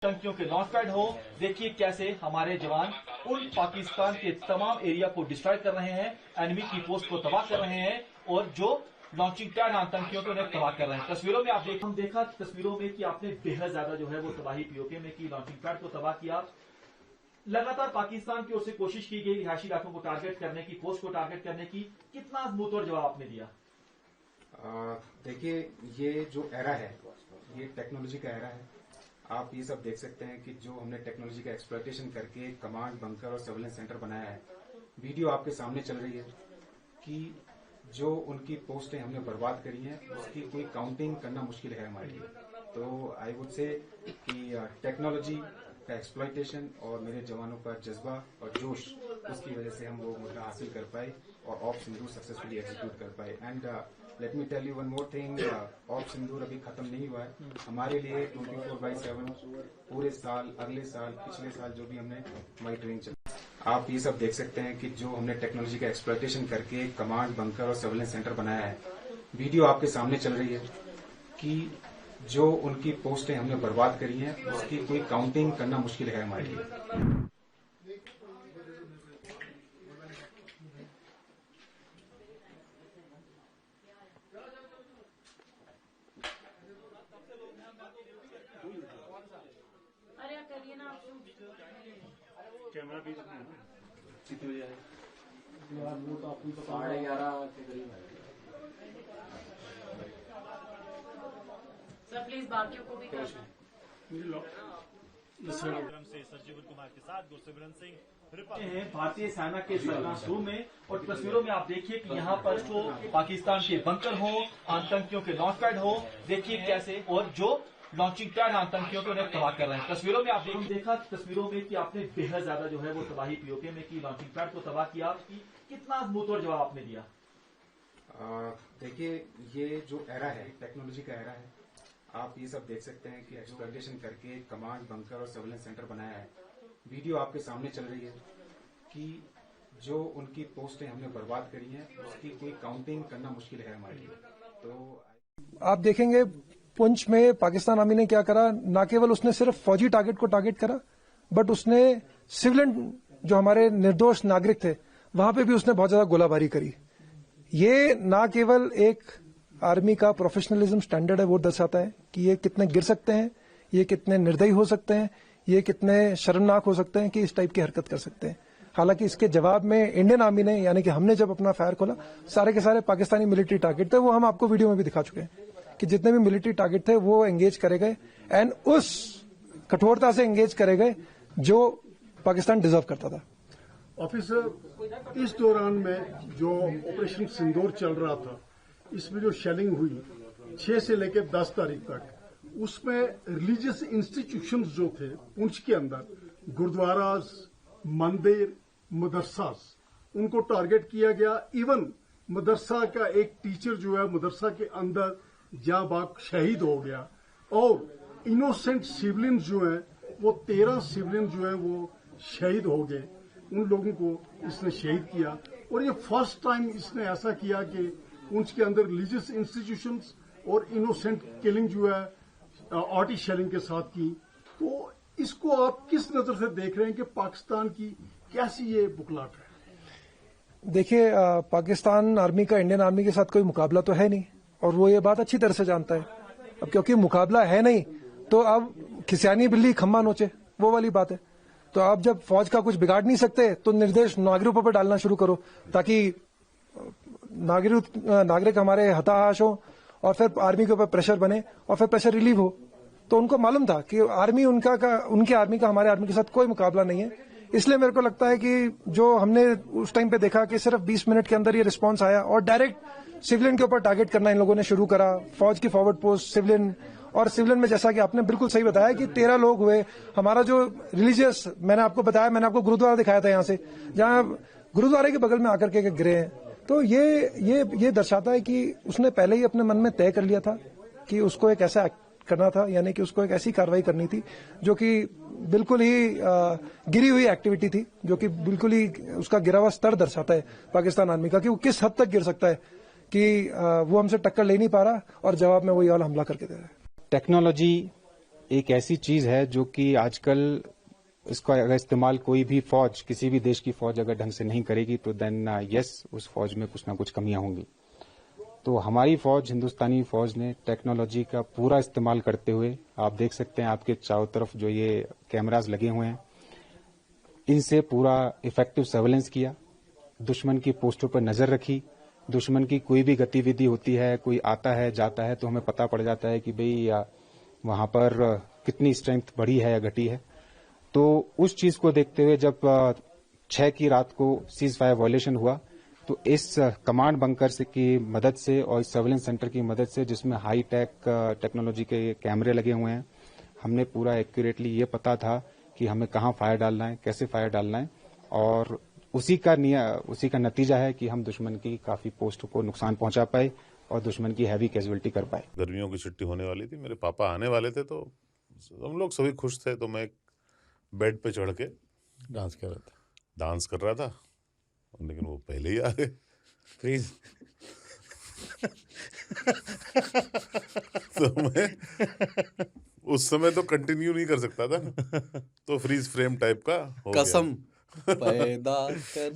आतंकियों के launch pad हो। देखिए कैसे हमारे जवान उन पाकिस्तान के तमाम एरिया को डिस्ट्रॉय कर रहे हैं, एनिमी की पोस्ट को तबाह कर रहे हैं और जो लॉन्चिंग पैड आतंकियों को उन्हें तबाह कर रहे हैं। तस्वीरों में आप हम देखा तस्वीरों में कि आपने बेहद ज्यादा जो है वो तबाही पीओके में की, लॉन्चिंग पैड को तबाह किया। लगातार पाकिस्तान की ओर से कोशिश की गई रिहायशी इलाकों को टारगेट करने की, पोस्ट को टारगेट करने की, कितना मुंहतोड़ जवाब आपने दिया? देखिए, ये जो एरा है ये टेक्नोलॉजी का एरा है। आप ये सब देख सकते हैं कि जो हमने टेक्नोलॉजी का एक्सप्लॉयटेशन करके कमांड बंकर और सर्वेलेंस सेंटर बनाया है, वीडियो आपके सामने चल रही है कि जो उनकी पोस्टें हमने बर्बाद करी हैं उसकी कोई काउंटिंग करना मुश्किल है हमारे लिए। तो आई वुड से कि टेक्नोलॉजी का एक्सप्लॉयटेशन और मेरे जवानों का जज्बा और जोश, उसकी वजह से हम वो मुद्दा हासिल कर पाए और ऑप सिंदूर सक्सेसफुली एग्जीक्यूट कर पाए। And let me tell you one more thing, op Sindoor अभी खत्म नहीं हुआ है। हमारे लिए 24/7 पूरे साल, अगले साल, पिछले साल जो भी हमने मॉनिटरिंग चली, आप ये सब देख सकते हैं कि जो हमने टेक्नोलॉजी का एक्सप्लॉयटेशन करके कमांड बंकर और सर्वेलेंस सेंटर बनाया है, वीडियो आपके सामने चल रही है कि जो उनकी पोस्टें हमने बर्बाद करी हैं उसकी कोई काउंटिंग करना मुश्किल है हमारे लिए। अरे करिए ना आप कैमरा भी कितने बजे आए? वो तो आपको 11:30 के करीब आए। सर प्लीज बाकियों को भी कर से सरजीवन कुमार के साथ गुरसिमरन सिंह हैं भारतीय सेना के सरगर्म रूम में। और तस्वीरों में आप देखिए कि यहाँ पर जो पाकिस्तान के बंकर हो, आतंकियों के लॉन्च पैड हो, देखिए कैसे, और जो लॉन्चिंग पैड आतंकियों को उन्हें तबाह कर रहे हैं। तस्वीरों में आप देखा तस्वीरों में कि आपने बेहद ज्यादा जो है वो तबाही पीओके में की, लॉन्चिंग पैड को तबाह किया। कितना मुंहतोड़ जवाब आपने दिया? देखिए, ये जो एरा है टेक्नोलॉजी का एरा है। आप ये सब देख सकते हैं कि एक्सप्लॉयटेशन करके कमांड बंकर और सर्वेलेंस सेंटर बनाया है, वीडियो आपके सामने चल रही है कि जो उनकी पोस्टें हमने बर्बाद करी हैं उसकी कोई काउंटिंग करना मुश्किल है हमारे लिए। तो आप देखेंगे पुंछ में पाकिस्तान आर्मी ने क्या करा, न केवल उसने सिर्फ फौजी टारगेट को टारगेट करा, बट उसने सिविलियन जो हमारे निर्दोष नागरिक थे वहां पे भी उसने बहुत ज्यादा गोलाबारी करी। ये न केवल एक आर्मी का प्रोफेशनलिज्म स्टैंडर्ड है, वो दर्शाता है कि ये कितने गिर सकते हैं, ये कितने निर्दयी हो सकते हैं, ये कितने शर्मनाक हो सकते हैं कि इस टाइप की हरकत कर सकते हैं। हालांकि इसके जवाब में इंडियन आर्मी ने, यानी कि हमने जब अपना फायर खोला, सारे के सारे पाकिस्तानी मिलिट्री टारगेट थे, वो हम आपको वीडियो में भी दिखा चुके हैं कि जितने भी मिलिट्री टारगेट थे वो एंगेज करे गए, एंड उस कठोरता से एंगेज करे गए जो पाकिस्तान डिजर्व करता था। ऑफिसर, इस दौरान में जो ऑपरेशन सिंदूर चल रहा था, इसमें जो शेलिंग हुई 6 से लेकर 10 तारीख तक, उसमें रिलीजियस इंस्टीट्यूशंस जो थे पुंछ के अंदर, गुरुद्वारास, मंदिर, मदरसास, उनको टारगेट किया गया। इवन मदरसा का एक टीचर जो है मदरसा के अंदर जाँ बाग शहीद हो गया। और इनोसेंट सिविलियन जो है वो 13 सिविलियन जो है वो शहीद हो गए। उन लोगों को इसने शहीद किया और ये फर्स्ट टाइम इसने ऐसा किया कि पुंछ के अंदर रिलीजियस इंस्टीट्यूशंस और इनोसेंट किलिंग जो है आर्टी शेलिंग के साथ की। तो इसको आप किस नजर से देख रहे हैं कि पाकिस्तान की कैसी ये बुकलाट है? देखिए, पाकिस्तान आर्मी का इंडियन आर्मी के साथ कोई मुकाबला तो है नहीं, और वो ये बात अच्छी तरह से जानता है। अब क्योंकि मुकाबला है नहीं तो अब खिसियानी बिल्ली खम्मा नोचे, वो वाली बात है। तो आप जब फौज का कुछ बिगाड़ नहीं सकते तो निर्देश नागरिकों पर डालना शुरू करो, ताकि नागरिक हमारे हताश हो और फिर आर्मी के ऊपर प्रेशर बने और फिर प्रेशर रिलीव हो। तो उनको मालूम था कि आर्मी उनके आर्मी का हमारे आर्मी के साथ कोई मुकाबला नहीं है। इसलिए मेरे को लगता है कि जो हमने उस टाइम पे देखा कि सिर्फ 20 मिनट के अंदर ये रिस्पांस आया और डायरेक्ट सिविलियन के ऊपर टारगेट करना इन लोगों ने शुरू करा। फौज की फॉरवर्ड पोस्ट, सिविलियन, और सिविलियन में जैसा कि आपने बिल्कुल सही बताया कि 13 लोग हुए। हमारा जो रिलीजियस, मैंने आपको बताया, मैंने आपको गुरुद्वारा दिखाया था यहाँ से, जहाँ गुरुद्वारे के बगल में आकर के गिरे हैं। तो ये दर्शाता है कि उसने पहले ही अपने मन में तय कर लिया था कि उसको एक ऐसा एक्ट करना था, यानी कि उसको एक ऐसी कार्रवाई करनी थी जो कि बिल्कुल ही गिरी हुई एक्टिविटी थी, जो कि बिल्कुल ही उसका गिरा हुआ स्तर दर्शाता है पाकिस्तान आर्मी का कि वो किस हद तक गिर सकता है कि वो हमसे टक्कर ले नहीं पा रहा और जवाब में वो ये वाला हमला करके दे रहा है। टेक्नोलॉजी एक ऐसी चीज है जो कि आजकल इसका अगर इस्तेमाल कोई भी फौज, किसी भी देश की फौज अगर ढंग से नहीं करेगी तो देन यस, उस फौज में कुछ ना कुछ कमियां होंगी। तो हमारी फौज, हिंदुस्तानी फौज ने टेक्नोलॉजी का पूरा इस्तेमाल करते हुए, आप देख सकते हैं आपके चारों तरफ जो ये कैमरास लगे हुए हैं, इनसे पूरा इफेक्टिव सर्वेलेंस किया, दुश्मन की पोस्टों पर नजर रखी, दुश्मन की कोई भी गतिविधि होती है, कोई आता है जाता है तो हमें पता पड़ जाता है कि भाई वहां पर कितनी स्ट्रेंथ बढ़ी है या घटी है। तो उस चीज को देखते हुए जब 6 की रात को सीज फायर वायलेशन हुआ तो इस कमांड बंकर से की मदद से और इस सर्वेलेंस सेंटर की मदद से, जिसमें हाई टेक टेक्नोलॉजी के कैमरे लगे हुए हैं, हमने पूरा एक्यूरेटली ये पता था कि हमें कहाँ फायर डालना है, कैसे फायर डालना है, और उसी का नतीजा है कि हम दुश्मन की काफी पोस्ट को नुकसान पहुंचा पाए और दुश्मन की हैवी कैजुअलिटी कर पाए। गर्मियों की छुट्टी होने वाली थी, मेरे पापा आने वाले थे, तो हम लोग सभी खुश थे। तो मैं बेड पे चढ़ के डांस कर रहा था, लेकिन वो पहले ही आ गए। प्लीज तो मैं उस समय तो कंटिन्यू नहीं कर सकता था ना, तो फ्रीज फ्रेम टाइप का हो गया। कसम पैदा कर